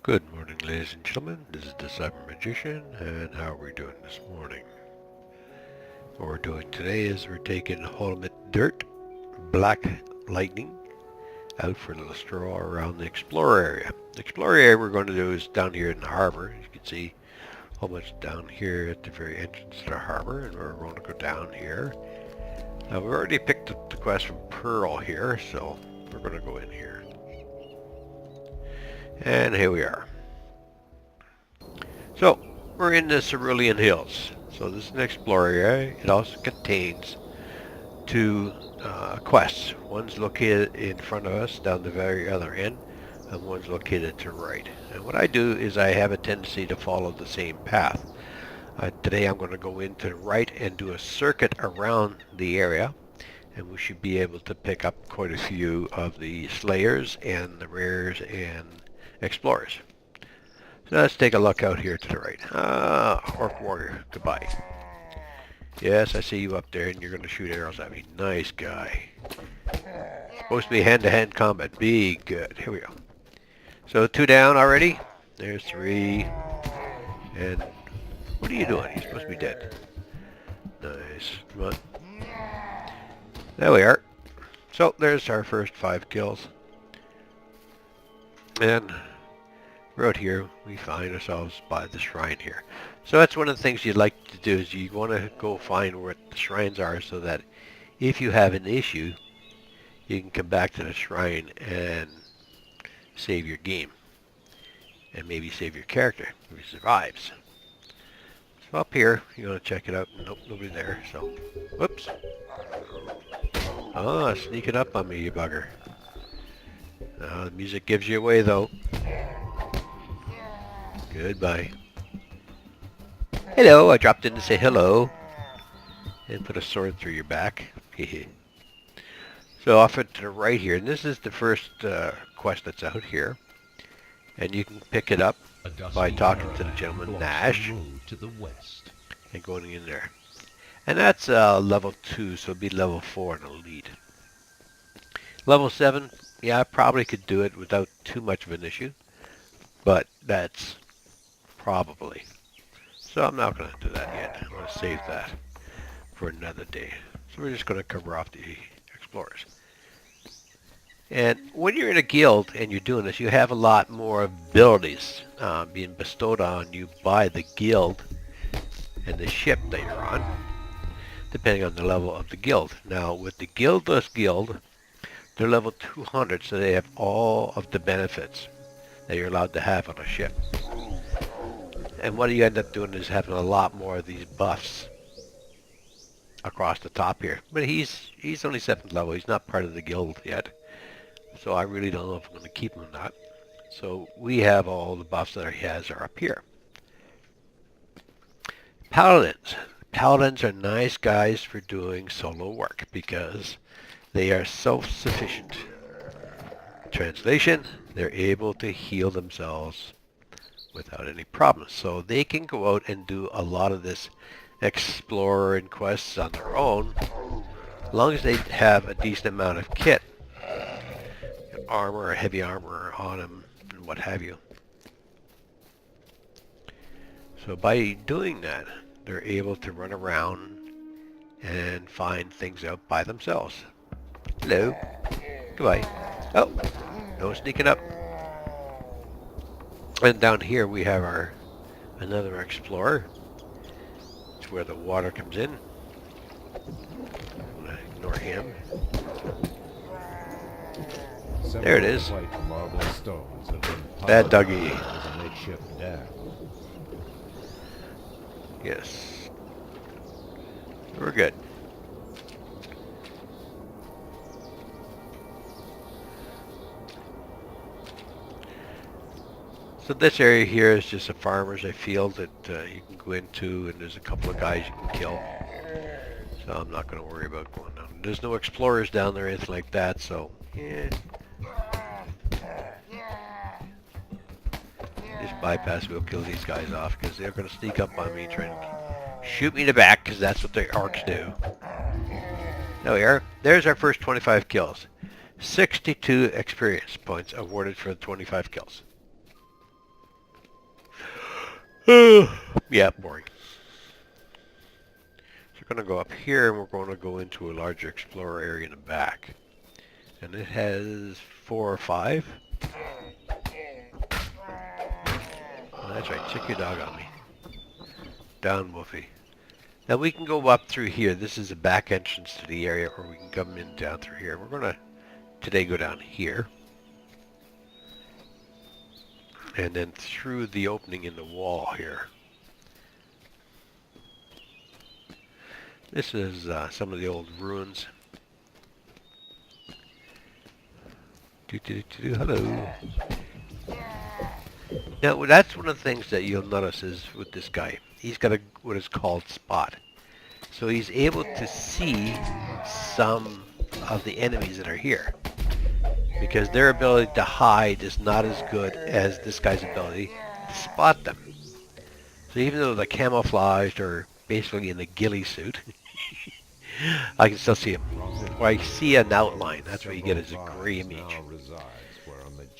Good morning, ladies and gentlemen. This is the Cyber Magician, and how are we doing this morning? What we're doing today is we're taking Holomit Dirt, Black Lightning, out for a little stroll around the Explorer area. The Explorer area we're going to do is down here in the Harbour. You can see Holomit's down here at the very entrance to the Harbour, and we're going to go down here. Now, we've already picked up the quest from Pearl here, so we're going to go in here. And here we are. So, we're in the Cerulean Hills. So this is an explorer area. It also contains two quests. One's located in front of us down the very other end, and one's located to the right. And what I do is I have a tendency to follow the same path. Today I'm going to go into the right and do a circuit around the area, and we should be able to pick up quite a few of the Slayers and the Rares and Explorers. So let's take a look out here to the right. Orc Warrior, goodbye. Yes, I see you up there and you're going to shoot arrows at me. Nice guy. Supposed to be hand-to-hand combat. Be good. Here we go. So 2 down already. There's 3. And what are you doing? You're supposed to be dead. Nice. Come on. There we are. So there's our first 5 kills. And out here we find ourselves by the shrine here. So that's one of the things you'd like to do, is you want to go find where the shrines are, so that if you have an issue you can come back to the shrine and save your game, and maybe save your character if he survives. So up here you want to check it out. Nope, nobody there. So whoops. Oh, sneaking up on me, you bugger. The music gives you away though. Goodbye. Hello, I dropped in to say hello. And put a sword through your back. So off to the right here, and this is the first quest that's out here. And you can pick it up by talking to the gentleman Nash. To the west. And going in there. And that's level 2, so it'd be level 4 in the lead. Level 7, yeah, I probably could do it without too much of an issue. But that's probably. So I'm not going to do that yet. I'm going to save that for another day. So we're just going to cover off the explorers. And when you're in a guild and you're doing this, you have a lot more abilities being bestowed on you by the guild and the ship that you're on, depending on the level of the guild. Now, with the guildless guild, they're level 200, so they have all of the benefits that you're allowed to have on a ship. And what you end up doing is having a lot more of these buffs across the top here. But he's only 7th level. He's not part of the guild yet. So I really don't know if I'm going to keep him or not. So we have all the buffs that he has are up here. Paladins. Paladins are nice guys for doing solo work because they are self-sufficient. Translation, they're able to heal themselves without any problems. So they can go out and do a lot of this explorer and quests on their own, as long as they have a decent amount of kit, armor or heavy armor on them and what have you. So by doing that, they're able to run around and find things out by themselves. Hello. Goodbye. Oh, no sneaking up. And down here we have another explorer. It's where the water comes in. I'm gonna ignore him. There it is. Bad doggy. Yes. We're good. So this area here is just a farmer's field that you can go into, and there's a couple of guys you can kill. So I'm not going to worry about going down. There's no explorers down there or anything like that, so yeah. Just bypass, we'll kill these guys off because they're going to sneak up on me trying to shoot me in the back, because that's what the orcs do. There we are. There's our first 25 kills. 62 experience points awarded for the 25 kills. Yeah, boring. So we're going to go up here and we're going to go into a larger explorer area in the back. And it has 4 or 5. Oh, that's right, check your dog on me. Down, Wolfie. Now we can go up through here. This is a back entrance to the area, or we can come in down through here. We're going to today go down here. And then through the opening in the wall here. This is some of the old ruins. Hello. Now that's one of the things that you'll notice is with this guy. He's got what is called spot. So he's able to see some of the enemies that are here. Because their ability to hide is not as good as this guy's ability to spot them. So even though they're camouflaged or basically in a ghillie suit, I can still see him. If I see an outline, that's what you get as a gray image.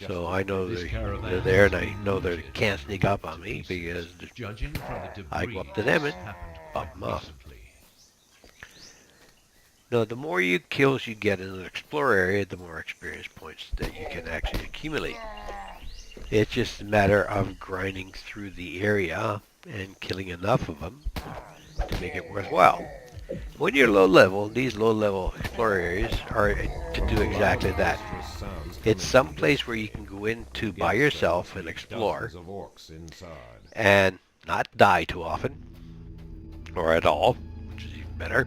So I know they're there, and I know they can't sneak up on me because I go up to them and bump them off. Now, the more kills you get in an explorer area, the more experience points that you can actually accumulate. It's just a matter of grinding through the area and killing enough of them to make it worthwhile. When you're low level, these low level explorer areas are to do exactly that. It's some place where you can go into by yourself and explore and not die too often, or at all, which is even better,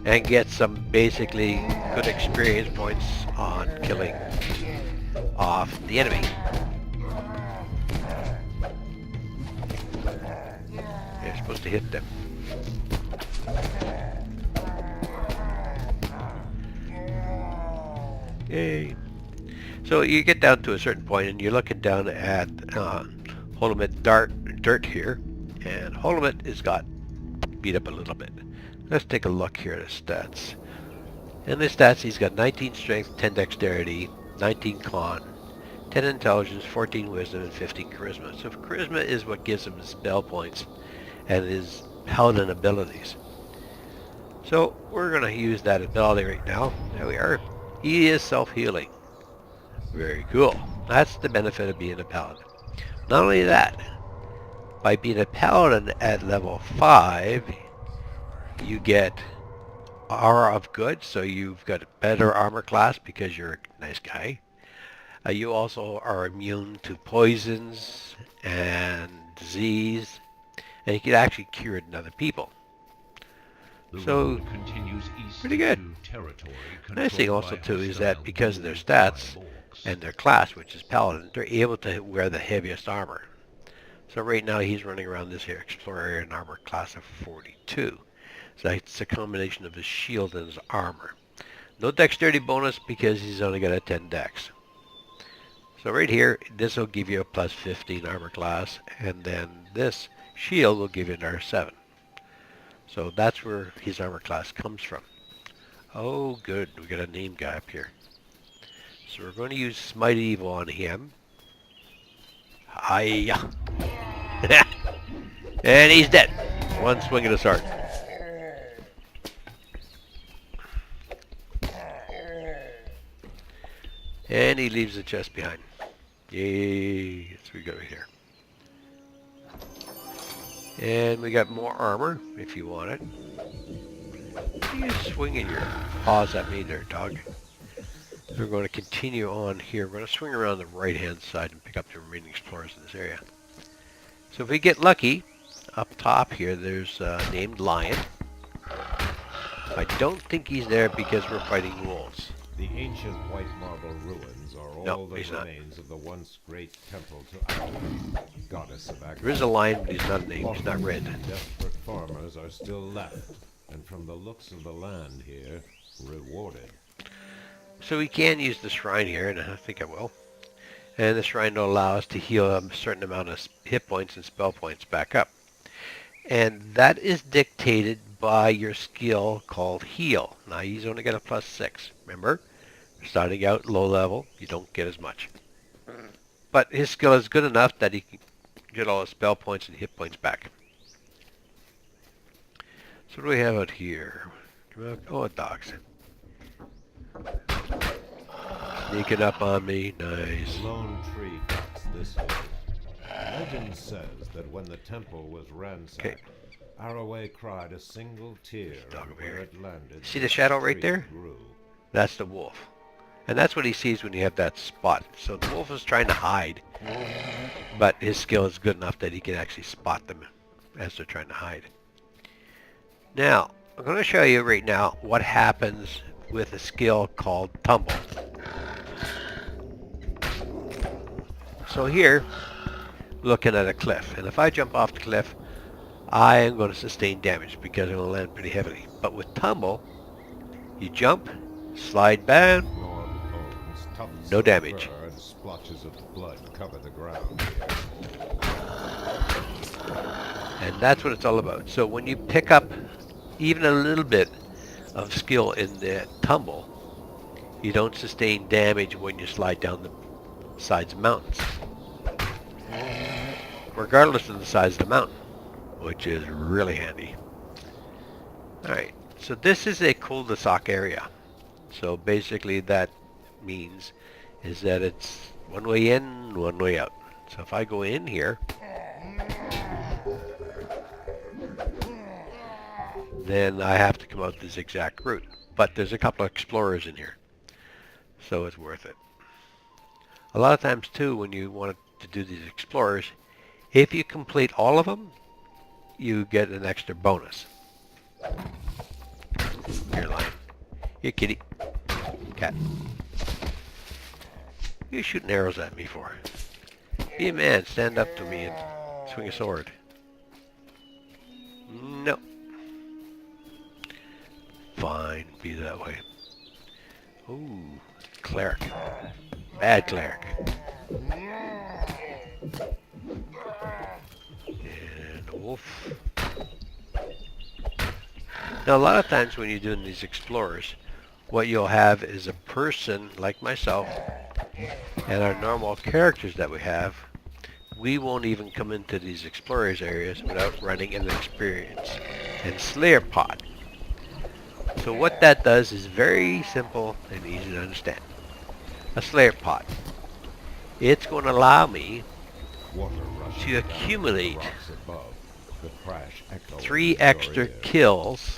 and get some basically good experience points on killing off the enemy. You're supposed to hit them. Yay. So you get down to a certain point and you're looking down at Holomet dirt here, and Holomet has got beat up a little bit. Let's take a look here at his stats. In his stats, he's got 19 strength, 10 dexterity, 19 con, 10 intelligence, 14 wisdom, and 15 charisma. So charisma is what gives him his spell points and his paladin abilities. So we're going to use that ability right now. There we are. He is self-healing. Very cool. That's the benefit of being a paladin. Not only that, by being a paladin at level 5, you get Aura of Good, so you've got a better armor class because you're a nice guy. You also are immune to poisons and disease, and you can actually cure it in other people. So, pretty good. Nice thing also too is that because of their stats and their class, which is Paladin, they're able to wear the heaviest armor. So right now he's running around this here Explorer and armor class of 42. So it's a combination of his shield and his armor. No dexterity bonus because he's only got a 10 dex. So right here, this will give you a plus 15 armor class, and then this shield will give you another 7. So that's where his armor class comes from. Oh, good. We got a name guy up here. So we're going to use Smite Evil on him. Hiya! And he's dead. One swing of the sword. And he leaves the chest behind. Yay! That's what we got right here. And we got more armor, if you want it. You're swinging your paws at me there, dog. We're going to continue on here. We're going to swing around the right-hand side and pick up the remaining explorers in this area. So if we get lucky, up top here, there's named Lion. I don't think he's there because we're fighting wolves. The ancient white marble ruins are all the remains of the once great temple to Harbour, goddess of agriculture. There is a lion, but he's not named. He's not red. Desperate farmers are still left, and from the looks of the land here, rewarded. So we can use the shrine here, and I think I will. And the shrine will allow us to heal a certain amount of hit points and spell points back up. And that is dictated by your skill called Heal. Now he's only got a plus 6. Remember, starting out low level, you don't get as much. But his skill is good enough that he can get all the spell points and hit points back. So what do we have out here? Oh, dogs. Sneaking up on me. Nice. Lone tree cuts this hill. Legend says that when the temple was ransacked, Arroway cried a single tear, Dog and over where here. it landed, See the shadow right there? grew. That's the wolf. And that's what he sees when you have that spot. So the wolf is trying to hide, but his skill is good enough that he can actually spot them as they're trying to hide. Now, I'm going to show you right now what happens with a skill called Tumble. So here, looking at a cliff, and if I jump off the cliff, I am going to sustain damage because I'm going to land pretty heavily. But with Tumble, you jump, slide down, no damage. And splotches of blood cover the ground. And that's what it's all about. So when you pick up even a little bit of skill in the Tumble, you don't sustain damage when you slide down the sides of mountains, regardless of the size of the mountain, which is really handy. Alright, so this is a cul-de-sac area. So basically that means is that it's one way in, one way out. So if I go in here, then I have to come out the zigzag route. But there's a couple of explorers in here, so it's worth it. A lot of times too, when you want to do these explorers, if you complete all of them, you get an extra bonus. Here, lion. Here, kitty. Cat. What are you shooting arrows at me for? Be a man, stand up to me and swing a sword. No. Fine, be that way. Ooh, cleric. Bad cleric. And a wolf. Now a lot of times when you're doing these explorers, what you'll have is a person like myself and our normal characters that we have. We won't even come into these explorers areas without running an experience and Slayer pot. So what that does is very simple and easy to understand. A Slayer pot. It's going to allow me to accumulate 3 extra kills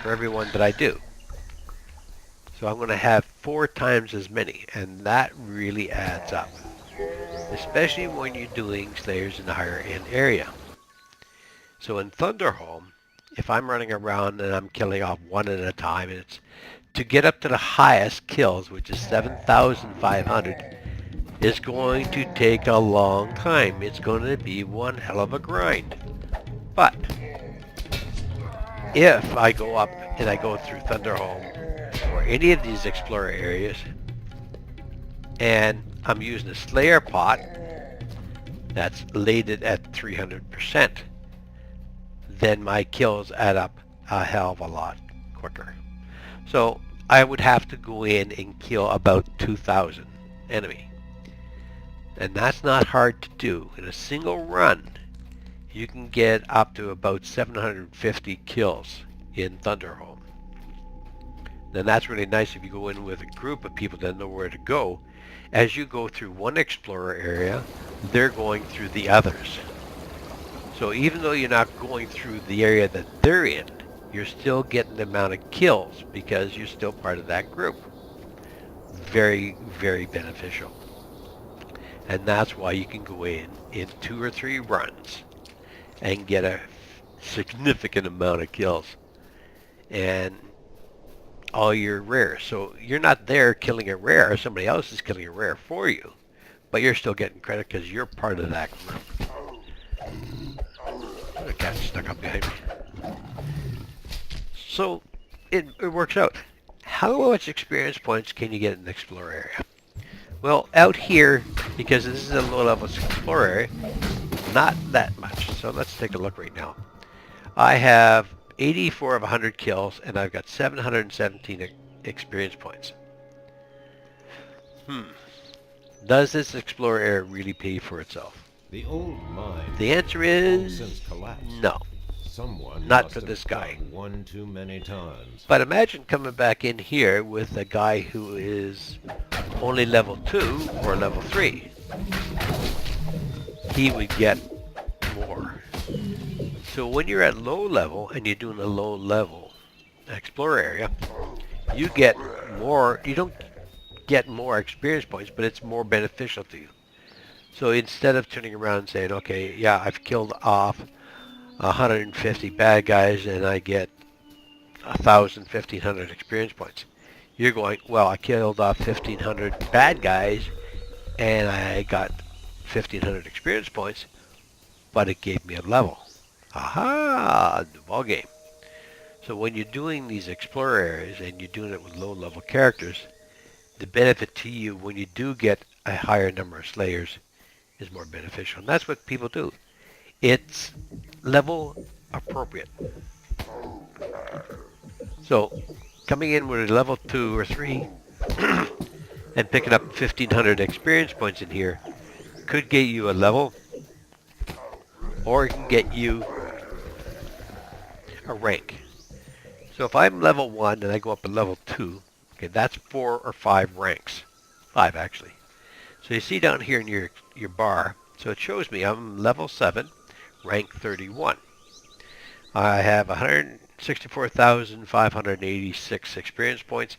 for every one that I do. So I'm going to have 4 times as many, and that really adds up. Especially when you're doing Slayers in the higher end area. So in Thunderhome, if I'm running around and I'm killing off one at a time, and it's to get up to the highest kills, which is 7,500, is going to take a long time. It's going to be one hell of a grind. But if I go up and I go through Thunderhome or any of these explorer areas, and I'm using a Slayer pot that's lated at 300%, then my kills add up a hell of a lot quicker. So I would have to go in and kill about 2,000 enemy. And that's not hard to do. In a single run, you can get up to about 750 kills in Thunderhome. Then that's really nice if you go in with a group of people that know where to go. As you go through one explorer area, they're going through the others. So even though you're not going through the area that they're in, you're still getting the amount of kills because you're still part of that group. Very, very beneficial. And that's why you can go in 2 or 3 runs and get a significant amount of kills. And all your rares. So you're not there killing a rare. Somebody else is killing a rare for you. But you're still getting credit because you're part of that group. The cat stuck up behind me. So it works out. How much experience points can you get in the Explorer area? Well, out here, because this is a low-level Explorer area, not that much. So let's take a look right now. I have 84 of 100 kills, and I've got 717 experience points. Does this Explorer area really pay for itself? The old mine The answer long is since collapsed. no, Someone not must for have this guy. dug one too many times. But imagine coming back in here with a guy who is only level 2 or level 3. He would get more. So when you're at low level and you're doing a low level explorer area, you get more. You don't get more experience points, but it's more beneficial to you. So instead of turning around and saying, okay, yeah, I've killed off 150 bad guys and I get 1,000, 1,500 experience points. You're going, well, I killed off 1,500 bad guys and I got 1,500 experience points, but it gave me a level. Aha! New ball game. So when you're doing these explorer areas and you're doing it with low level characters, the benefit to you when you do get a higher number of slayers is more beneficial. And that's what people do. It's level appropriate. So coming in with a level 2 or 3 and picking up 1,500 experience points in here could get you a level, or it can get you a rank. So if I'm level 1 and I go up to level 2, okay, that's 4 or 5 ranks. 5 actually. So you see down here in your bar, so it shows me I'm level 7, rank 31. I have 164,586 experience points.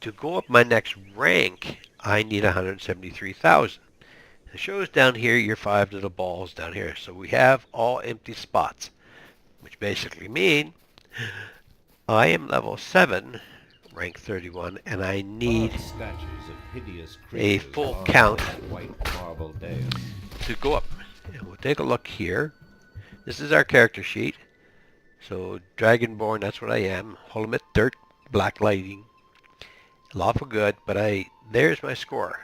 To go up my next rank, I need 173,000. It shows down here your 5 little balls down here. So we have all empty spots, which basically mean I am level 7, rank 31, and I need a full count to go up. And we'll take a look here. This is our character sheet. So Dragonborn, that's what I am. Hulmet, dirt, black lighting. Lawful good, but there's my score.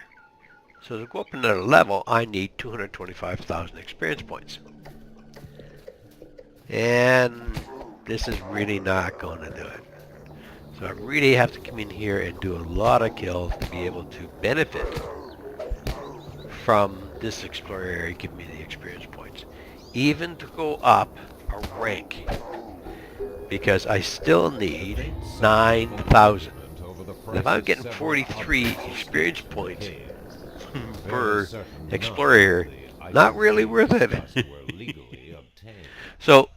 So to go up another level, I need 225,000 experience points. And this is really not going to do it. So I really have to come in here and do a lot of kills to be able to benefit from this explorer area, give me the experience points. Even to go up a rank, because I still need 9,000. And if I'm getting 43 experience points per explorer, not really worth it. So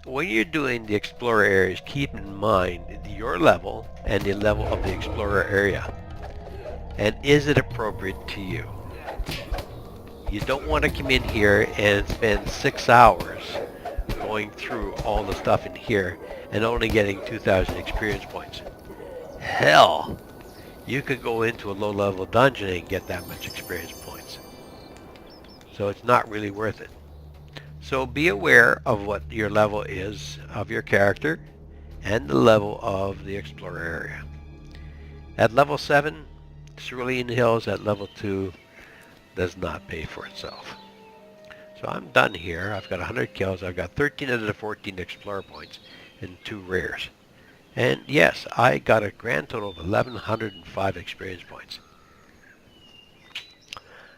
when you're doing the explorer areas, keep in mind your level and the level of the explorer area. And is it appropriate to you? You don't want to come in here and spend 6 hours going through all the stuff in here and only getting 2,000 experience points. Hell, you could go into a low-level dungeon and get that much experience points. So it's not really worth it. So be aware of what your level is of your character and the level of the explorer area. At level 7, Cerulean Hills. At level 2, does not pay for itself. So I'm done here. I've got 100 kills. I've got 13 out of the 14 explorer points and 2 rares. And yes, I got a grand total of 1,105 experience points.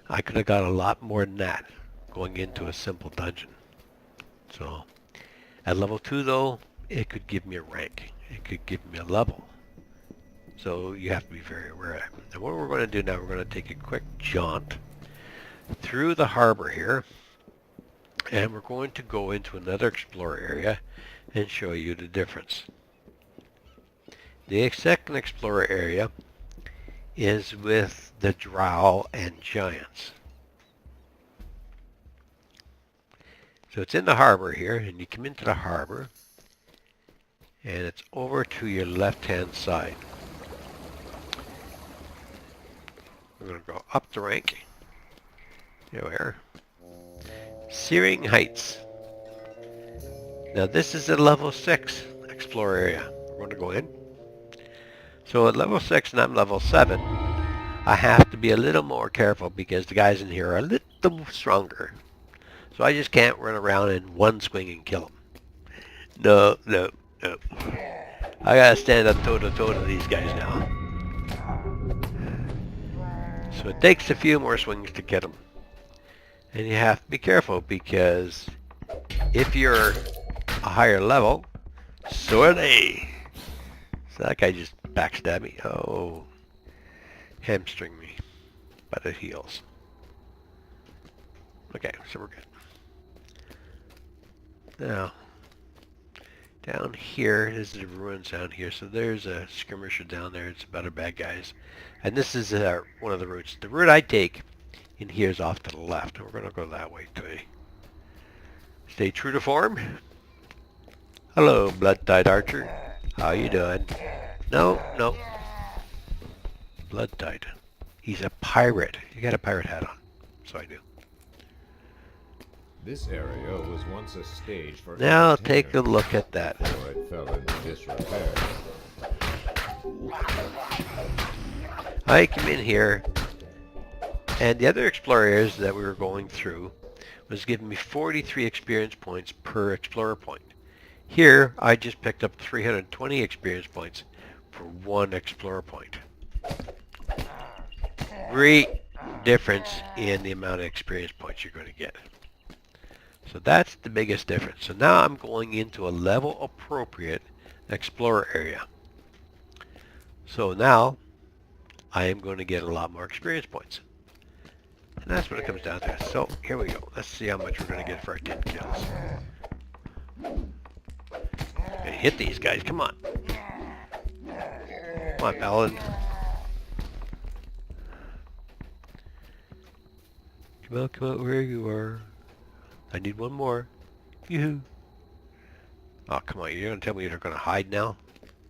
I could have got a lot more than that going into a simple dungeon. So at level 2 though, it could give me a rank. It could give me a level. So you have to be very aware of it. And what we're going to do now, we're going to take a quick jaunt through the harbor here. And we're going to go into another explorer area and show you the difference. The second explorer area is with the drow and giants. So it's in the harbor here, and you come into the harbor, and it's over to your left-hand side. We're going to go up the rank. Here we are. Searing Heights. Now this is a level 6 explorer area. We're going to go in. So at level 6 and I'm level 7, I have to be a little more careful because the guys in here are a little stronger. So I just can't run around in one swing and kill them. No. I gotta stand up toe-to-toe to these guys now. So it takes a few more swings to get them. And you have to be careful because if you're a higher level, so are they. So that guy just backstabbed me. Oh, hamstring me, but it heals. Okay, so we're good. Now, down here, this is the ruins down here. So there's a skirmisher down there. It's about our bad guys. And this is one of the routes. The route I take in here is off to the left. We're going to go that way today. Stay true to form. Hello, blood-dyed archer. How you doing? No, no. Blood-dyed. He's a pirate. You got a pirate hat on. So I do. This area was once a stage for Now take a entertainers look at that. before it fell into disrepair. I came in here, and the other explorer areas that we were going through was giving me 43 experience points per explorer point. Here, I just picked up 320 experience points for one explorer point. Great difference in the amount of experience points you're going to get. So that's the biggest difference. So now I'm going into a level appropriate explorer area. So now I am going to get a lot more experience points. And that's what it comes down to. So here we go. Let's see how much we're going to get for our 10 kills. Okay, hit these guys. Come on. Come on, Paladin. Come out where you are. I need one more. Yoo-hoo. Oh, come on. You're going to tell me you're going to hide now?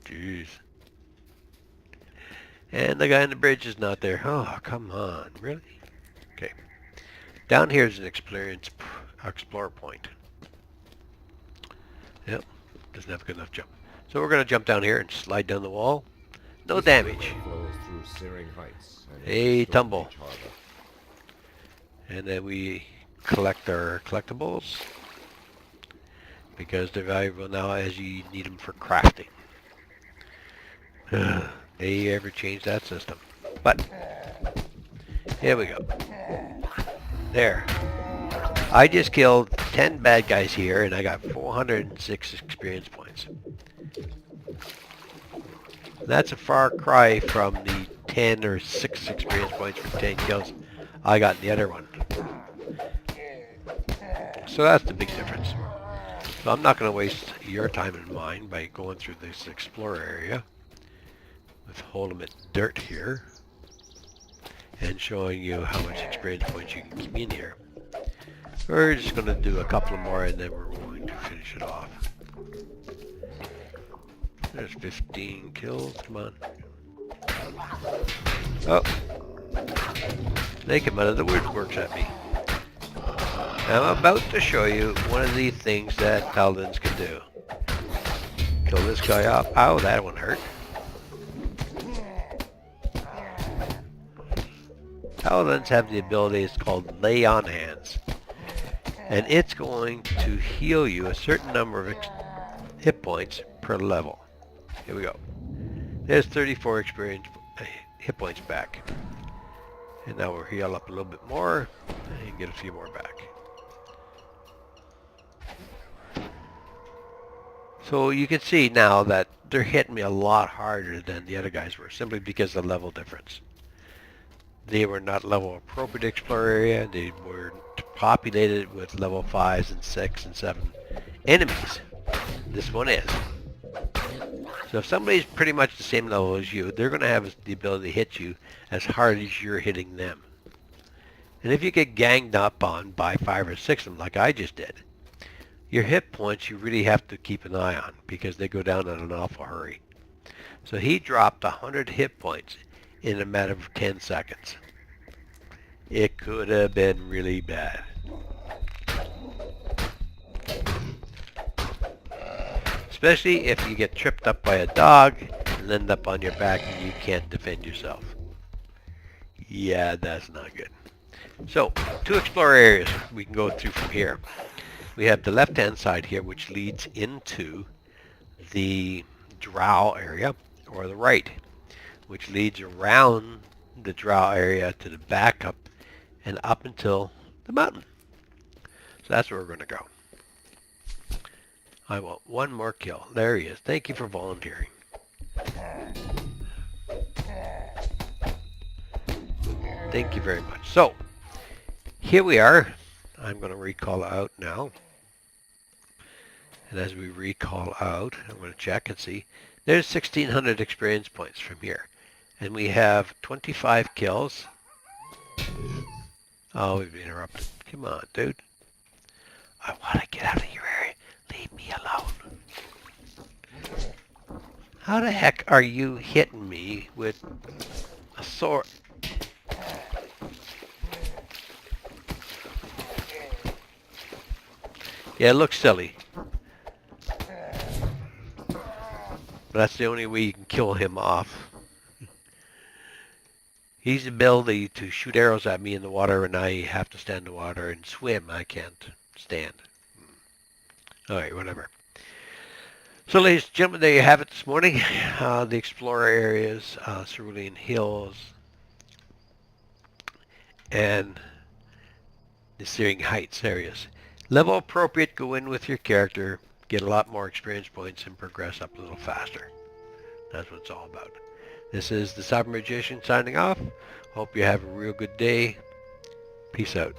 Jeez. And the guy on the bridge is not there. Oh, come on. Really? Okay. Down here is an explorer point. Yep. Doesn't have a good enough jump. So we're going to jump down here and slide down the wall. No damage. Flows through Searing Heights and Hey, Stone tumble. Beach Harbour. And then we collect our collectibles because they're valuable now as you need them for crafting. They ever change that system? But here we go. There. I just killed 10 bad guys here and I got 406 experience points. That's a far cry from the 10 or 6 experience points for 10 kills I got in the other one. So that's the big difference. So I'm not going to waste your time and mine by going through this explorer area with Holden dirt here and showing you how much experience points you can keep in here. We're just going to do a couple more and then we're going to finish it off. There's 15 kills. Come on. Oh. They come out of the woodworks at me. I'm about to show you one of the things that paladins can do. Kill this guy off. Ow, that one hurt. Paladins have the ability, it's called Lay on Hands. And it's going to heal you a certain number of hit points per level. Here we go. There's 34 experience hit points back. And now we'll heal up a little bit more and get a few more back. So you can see now that they're hitting me a lot harder than the other guys were, simply because of the level difference. They were not level appropriate explorer area. They were populated with level 5s and 6 and 7 enemies. This one is. So if somebody's pretty much the same level as you, they're going to have the ability to hit you as hard as you're hitting them. And if you get ganged up on by 5 or 6 of them, like I just did, your hit points you really have to keep an eye on because they go down in an awful hurry. So he dropped 100 hit points in a matter of 10 seconds. It could have been really bad. Especially if you get tripped up by a dog and end up on your back and you can't defend yourself. Yeah, that's not good. So, 2 explorer areas we can go through from here. We have the left-hand side here, which leads into the drow area, or the right, which leads around the drow area to the back up and up until the mountain. That's where we're going to go. I want one more kill. There he is. Thank you for volunteering. Thank you very much. So, here we are. I'm going to recall out now. And as we recall out, I'm going to check and see. There's 1,600 experience points from here. And we have 25 kills. Oh, we've been interrupted. Come on, dude. I want to get out of your area. Leave me alone. How the heck are you hitting me with a sword? Yeah, it looks silly. But that's the only way you can kill him off. He's ability to shoot arrows at me in the water, and I have to stand in the water and swim. I can't stand. All right, whatever. So, ladies and gentlemen, there you have it this morning. The Explorer areas, Cerulean Hills, and the Searing Heights areas. Level appropriate, go in with your character, get a lot more experience points, and progress up a little faster. That's what it's all about. This is the Cyber Magician signing off. Hope you have a real good day. Peace out.